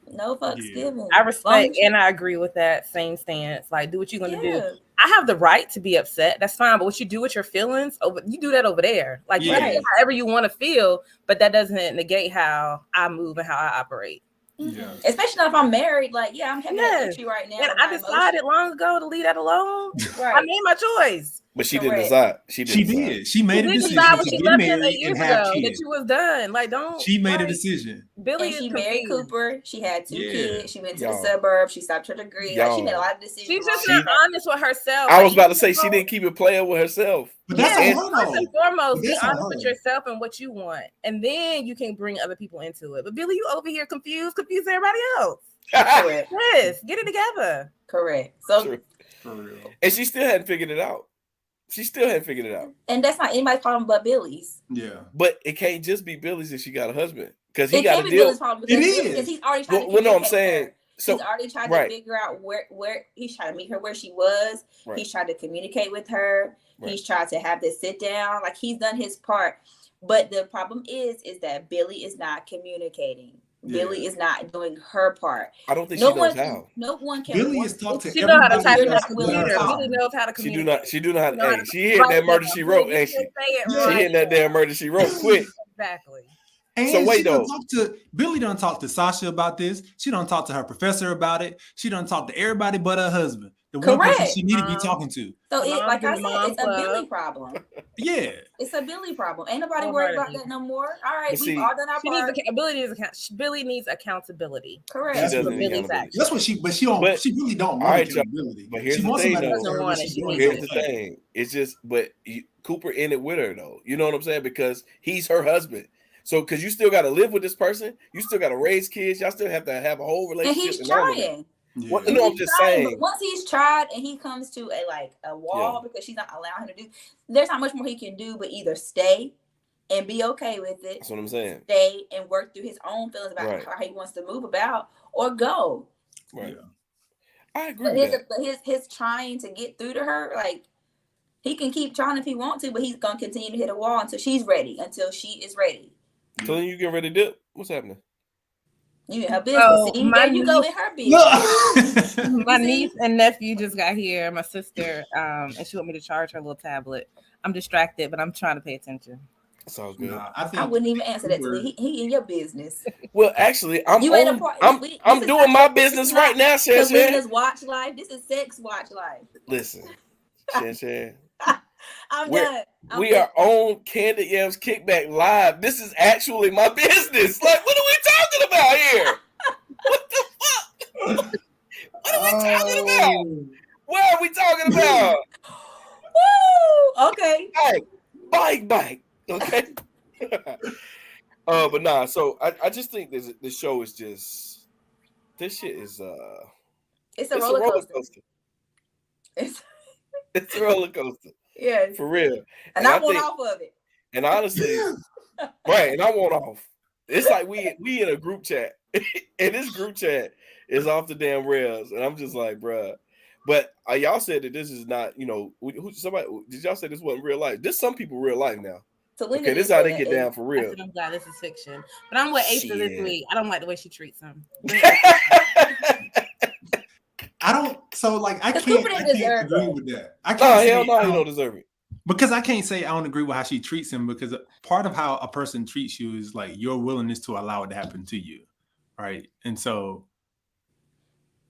No fucks given. I respect and I agree with that same stance. Like, do what you're gonna do. I have the right to be upset. That's fine. But what you do with your feelings, you do that over there. Like, however you want to feel, but that doesn't negate how I move and how I operate. Yeah. Especially if I'm married, like, I'm happy with you right now. And I decided long ago to leave that alone. Right. I made my choice. But she didn't decide. She did. She made a decision to get married and have kids. That you was done. Like, don't. She made a decision. Billy, she married Cooper. She had 2 kids. She went to the suburbs. She stopped her degree. Like, she made a lot of decisions. She's just not honest with herself. I was about to say she didn't keep it playing with herself. But that's first and foremost, be honest with yourself and what you want, and then you can bring other people into it. But Billy, you over here confused everybody else. Correct. Yes, get it together. Correct. So, for real. And she still hadn't figured it out. And that's not anybody's problem but Billy's. Yeah. But it can't just be Billy's if she got a husband. Because he got to deal. Billy's problem because he's already trying to no, I'm saying. So, he's already tried to figure out where he's trying to meet her where she was. Right. He's tried to communicate with her. Right. He's tried to have this sit down. Like, he's done his part. But the problem is that Billy is not communicating. Yeah. Billy is not doing her part. I don't think she knows how. No one can. Billy is talking to everybody. She knows how to type it up. Billy knows how to communicate. She do know how to. Hey, she hit that murder she wrote, ain't she? She hit that damn murder she wrote quick. Exactly. And so wait though. Billy don't talk to Sasha about this. She don't talk to her professor about it. She don't talk to everybody but her husband. The one person she need to be talking to. So like I said, it's a Billy problem. Yeah. It's a Billy problem. Ain't nobody worried about that no more. All right, we've all done our part. Billy needs accountability. Correct. That's what she really don't want accountability. But here's the thing though. Here's the thing. It's just, Cooper in it with her though. You know what I'm saying? Because he's her husband. So, because you still got to live with this person, you still got to raise kids, y'all still have to have a whole relationship. And he's trying. What, no, I'm just saying. But once he's tried and he comes to a wall because she's not allowing him to do, there's not much more he can do but either stay and be okay with it. That's what I'm saying. Stay and work through his own feelings about how he wants to move about, or go. Right. Yeah. I agree with that. But his trying to get through to her, like, he can keep trying if he wants to, but he's gonna continue to hit a wall until she's ready, until she is ready. So then you get ready to dip. What's happening? You in her business. See, there you go in her business. My niece and nephew just got here. My sister, and she want me to charge her little tablet. I'm distracted, but I'm trying to pay attention. Sounds good. I wouldn't even answer that to he in your business. Well, actually, I'm doing my business right now, Shan. This is Watch Life. This is Sex Watch Life. Listen, Shan. I'm done. We are on Candid Yams Kickback Live. This is actually my business. Like, what are we talking about here? What the fuck? What are we talking about? What are we talking about? Woo! Okay. Bike. Okay. But nah. So I just think this show is just this shit is it's a roller coaster. It's a roller coaster. Yeah, for real. And I want off of it. And honestly, right, and I want off. It's like we in a group chat, and this group chat is off the damn rails, and I'm just like, bruh. But y'all said that this is not, somebody did y'all say this wasn't real life? This some people real life now. Okay, this is how they get down for real. I'm glad this is fiction, but I'm with Asa this week. I don't like the way she treats him. I don't. So like, I can't agree with that. I can't. No, he don't deserve it. Because I can't say I don't agree with how she treats him. Because part of how a person treats you is like your willingness to allow it to happen to you, right? And so,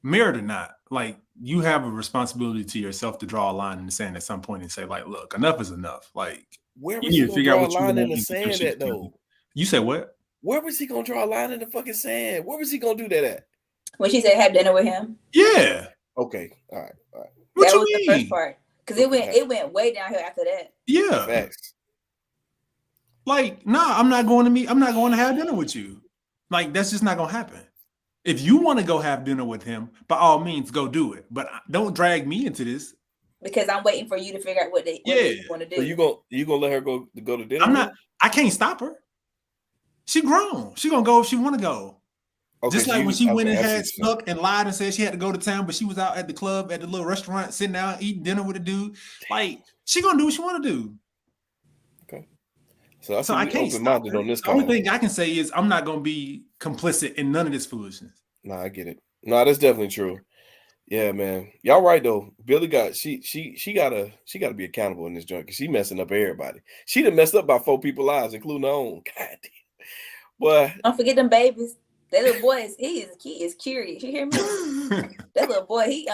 married or not, like you have a responsibility to yourself to draw a line in the sand at some point and say, like, look, enough is enough. Like, where was he gonna draw a line in the sand at though? You said what? Where was he gonna draw a line in the fucking sand? Where was he gonna do that at? When she said have dinner with him? Yeah. Okay. All right. What that you was mean? The first part. Because it went way downhill after that. Yeah. Facts. Like, nah, I'm not going to have dinner with you. Like, that's just not gonna happen. If you want to go have dinner with him, by all means, go do it. But don't drag me into this. Because I'm waiting for you to figure out what they want to do. So you gonna let her go to dinner? I'm not. I can't stop her. She grown. She gonna go if she want to go. Okay, just like when she went and had snuck and lied and said she had to go to town, but she was out at the club at the little restaurant sitting down eating dinner with a dude. Like, she gonna do what she want to do. Okay. So I can't stop her. On this. The only thing I can say is I'm not gonna be complicit in none of this foolishness. Nah, I get it. Nah, that's definitely true. Yeah, man. Y'all right though. Billy got she gotta be accountable in this joint because she messing up everybody. She done messed up about 4 people's lives, including her own. God damn. Boy. Don't forget them babies. That little boy is curious. You hear me? That little boy, he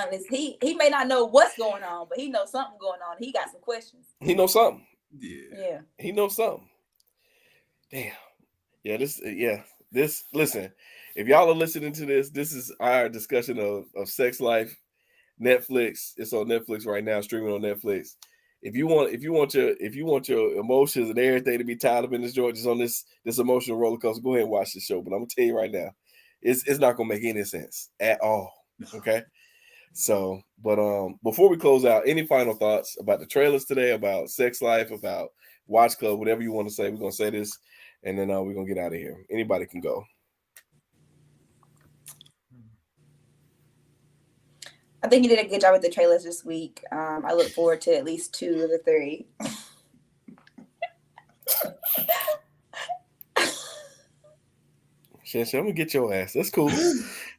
may not know what's going on, but he knows something going on. He got some questions. He knows something. Yeah. He knows something. Damn. Yeah, this listen, if y'all are listening to this is our discussion of Sex Life, Netflix. It's on Netflix right now, streaming on Netflix. If you want your emotions and everything to be tied up in this joint, just on this emotional roller coaster, go ahead and watch the show. But I'm gonna tell you right now, it's not gonna make any sense at all. Okay. So, but before we close out, any final thoughts about the trailers today, about Sex Life, about Watch Club, whatever you want to say, we're gonna say this, and then we're gonna get out of here. Anybody can go. I think you did a good job with the trailers this week. I look forward to at least 2 of the 3. Shan, I'm gonna get your ass. That's cool.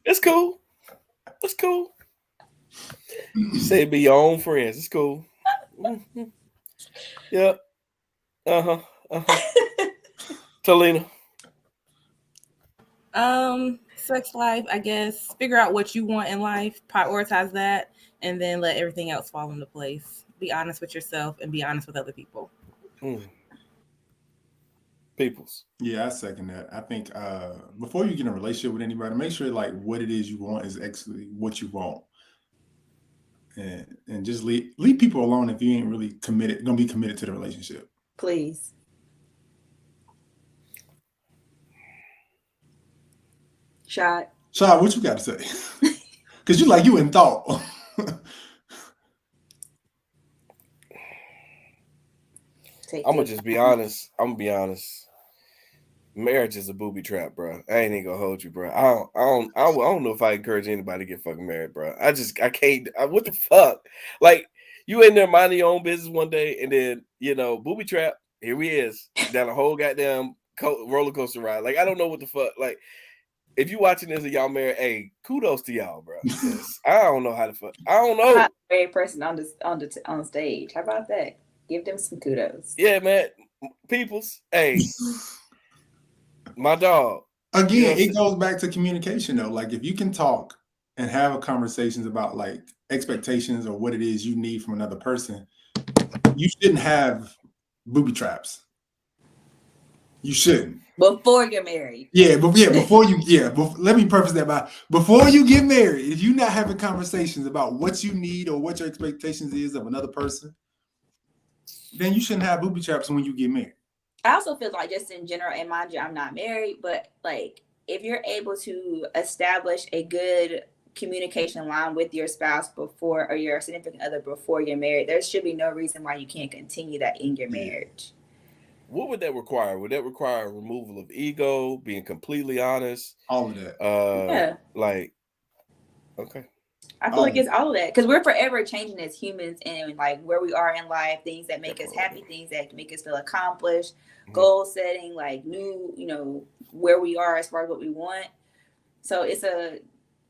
It's cool. It's cool. You say be your own friends. It's cool. Mm-hmm. Yep. Talina. Sex life, I guess. Figure out what you want in life, prioritize that, and then let everything else fall into place. Be honest with yourself and be honest with other people. Peoples. Yeah, I second that. I think before you get in a relationship with anybody, make sure like what it is you want is actually what you want. And just leave people alone if you ain't really gonna be committed to the relationship. Please. Shot, what you got to say? Because you in thought. I'm gonna just be honest. I'm gonna be honest. Marriage is a booby trap, bro. I ain't even gonna hold you, bro. I don't know if I encourage anybody to get fucking married, bro. I can't. What the fuck? Like, you in there minding your own business one day, and then booby trap. Here he is down a whole goddamn roller coaster ride. Like, I don't know what the fuck. Like, if you watching this and y'all married, hey, kudos to y'all, bro. I don't know how to fuck. I don't know. Not the married person on the stage. How about that? Give them some kudos. Yeah, man. Peoples, hey, my dog. Again, it goes back to communication though. Like, if you can talk and have conversations about like expectations or what it is you need from another person, you shouldn't have booby traps. You shouldn't. Before you're married. Yeah, but let me preface that by before you get married, if you're not having conversations about what you need or what your expectations is of another person, then you shouldn't have booby traps when you get married. I also feel like, just in general, and mind you, I'm not married, but like, if you're able to establish a good communication line with your spouse before, or your significant other before you're married, there should be no reason why you can't continue that in your marriage. What would that require? Would that require removal of ego, being completely honest? All of that. Yeah. Like, okay. I feel like it's all of that, because we're forever changing as humans, and like where we are in life, things that make us happy, things that make us feel accomplished, goal setting, like new, where we are as far as what we want. So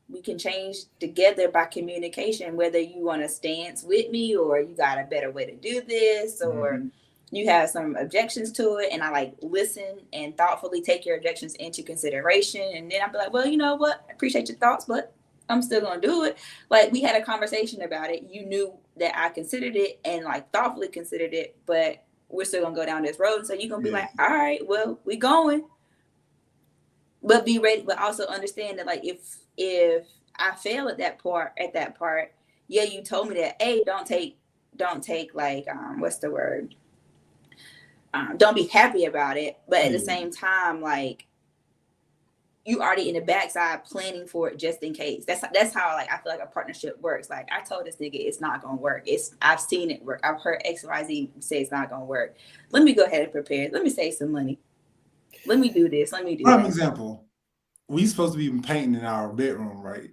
we can change together by communication, whether you want to stance with me, or you got a better way to do this, or you have some objections to it, and I like listen and thoughtfully take your objections into consideration. And then I'll be like, well, you know what? I appreciate your thoughts, but I'm still going to do it. Like, we had a conversation about it. You knew that I considered it and like thoughtfully considered it, but we're still going to go down this road. So you're going to be like, all right, well, we going, but be ready. But also understand that, like, if I fail at that part, yeah, you told me that, hey, don't take like, what's the word? Don't be happy about it. But at the same time, like, you already in the backside planning for it just in case. That's how, like, I feel like a partnership works. Like, I told this nigga it's not gonna work. I've seen it work. I've heard XYZ say it's not gonna work. Let me go ahead and prepare. Let me save some money. Let me do this. Let me do that. Prime example. We supposed to be painting in our bedroom, right?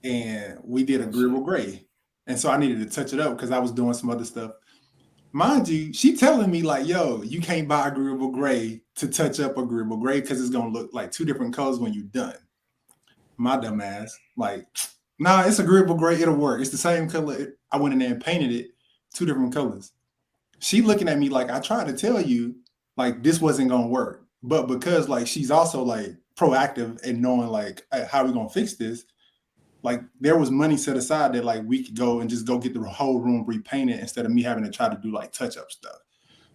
And we did agreeable gray. And so I needed to touch it up because I was doing some other stuff. Mind you, she telling me like, yo, you can't buy agreeable gray to touch up agreeable gray because it's going to look like two different colors when you're done. My dumb ass, like, nah, it's agreeable gray. It'll work. It's the same color. I went in there and painted it two different colors. She looking at me like, I tried to tell you, like, this wasn't going to work. But because, like, she's also, like, proactive and knowing, like, how we going to fix this, like, there was money set aside that, like, we could go and just go get the whole room repainted instead of me having to try to do, like, touch-up stuff.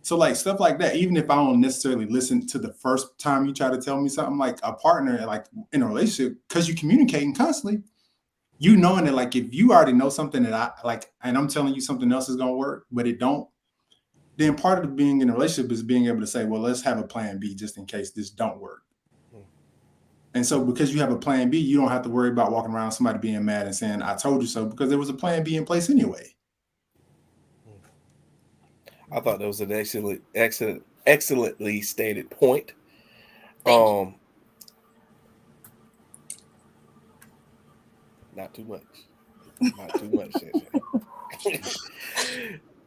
So, like, stuff like that, even if I don't necessarily listen to the first time you try to tell me something, like, a partner, like, in a relationship, because you're communicating constantly, you knowing that, like, if you already know something that I, like, and I'm telling you something else is going to work, but it don't, then part of being in a relationship is being able to say, well, let's have a plan B just in case this don't work. And so because you have a plan B, you don't have to worry about walking around somebody being mad and saying, I told you so, because there was a plan B in place anyway. I thought that was an excellently stated point. Not too much. Not too much.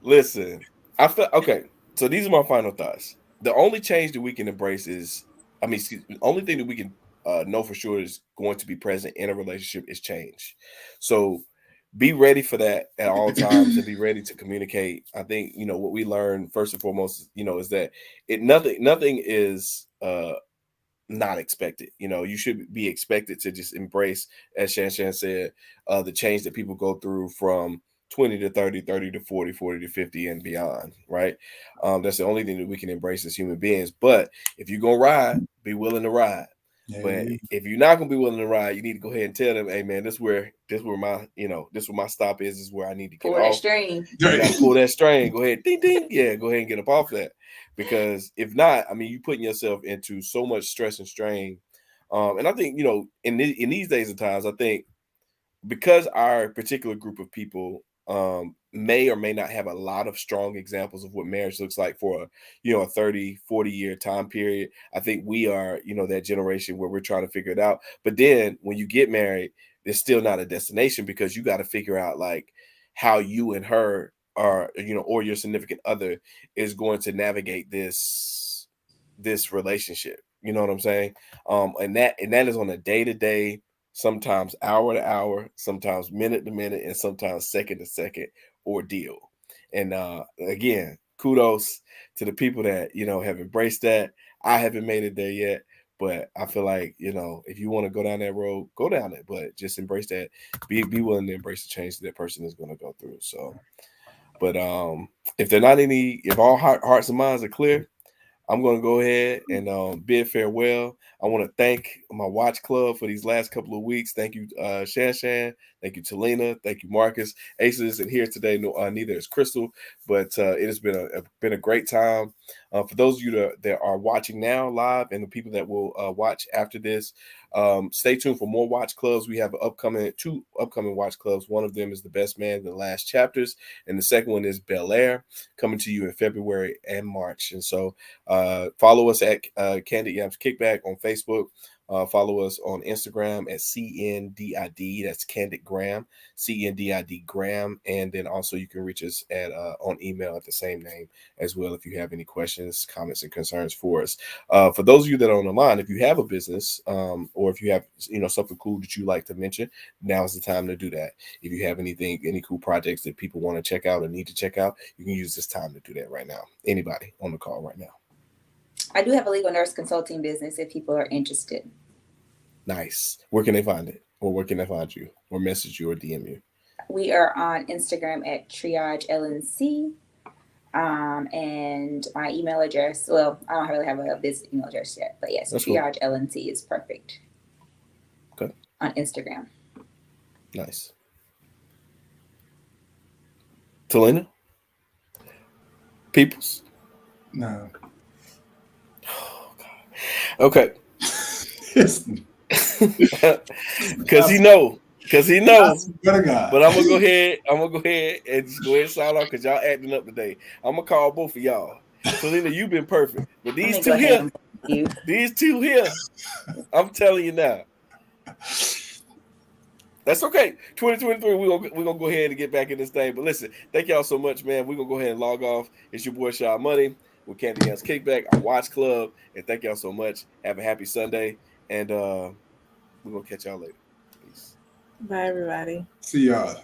Listen, I feel okay. So these are my final thoughts. The only change that we can embrace is, the only thing that we can know for sure is going to be present in a relationship is change. So be ready for that at all times and be ready to communicate. I think, what we learned first and foremost, is that nothing is not expected. You should be expected to just embrace, as Shan said, the change that people go through from 20 to 30, 30 to 40, 40 to 50 and beyond, right? That's the only thing that we can embrace as human beings. But if you're going to ride, be willing to ride. Yeah. But if you're not going to be willing to ride, you need to go ahead and tell them, hey man, this where my stop is. This is where I need to get pull off. That string. You got to pull that string. Go ahead. Ding, ding. Yeah, go ahead and get up off that. Because if not, you're putting yourself into so much stress and strain. And I think, in these days and times, I think because our particular group of people may or may not have a lot of strong examples of what marriage looks like for a 30, 40 year time period. I think we are, that generation where we're trying to figure it out. But then when you get married, it's still not a destination, because you got to figure out like how you and her are, or your significant other is going to navigate this relationship. You know what I'm saying? And that is on a day-to-day, sometimes hour to hour, sometimes minute to minute, and sometimes second to second ordeal. And again, kudos to the people that have embraced that. I haven't made it there yet, but I feel like if you want to go down that road, go down it, but just embrace that. Be willing to embrace the change that person is going to go through. So, but if all hearts and minds are clear, I'm going to go ahead and bid farewell. I want to thank my watch club for these last couple of weeks. Thank you, Shan. Thank you, Talina. Thank you, Marcus. Ace isn't here today. No, neither is Crystal. But it has been a great time. For those of you that are watching now live, and the people that will watch after this, stay tuned for more watch clubs. We have two upcoming watch clubs. One of them is The Best Man in the Last Chapters, and the second one is Bel Air, coming to you in February and March. And so follow us at Candid Yams Kickback on Facebook. Follow us on Instagram at CNDID. That's Candid Graham, CNDID Graham. And then also you can reach us at on email at the same name as well if you have any questions, comments, and concerns for us. For those of you that are on the line, if you have a business or if you have something cool that you like to mention, now is the time to do that. If you have any cool projects that people want to check out or need to check out, you can use this time to do that right now. Anybody on the call right now? I do have a legal nurse consulting business if people are interested. Nice. Where can they find it? Or where can they find you? Or message you or DM you? We are on Instagram at Triage LNC. And my email address, well, I don't really have a business email address yet, but yes, Triage cool. LNC is perfect. Okay. On Instagram. Nice. Talina? Peoples? No. Oh, God. Okay. Because he knows. But I'm gonna go ahead and just go ahead and sign off because y'all acting up today. I'm gonna call both of y'all. Selena, you've been perfect. But these two here, I'm telling you now. That's okay. 2023, we're gonna go ahead and get back in this thing. But listen, thank y'all so much, man. We're gonna go ahead and log off. It's your boy Shaw Money with Candid Yams Kickback, our watch club. And thank y'all so much. Have a happy Sunday. And we're gonna catch y'all later. Peace. Bye, everybody. See y'all.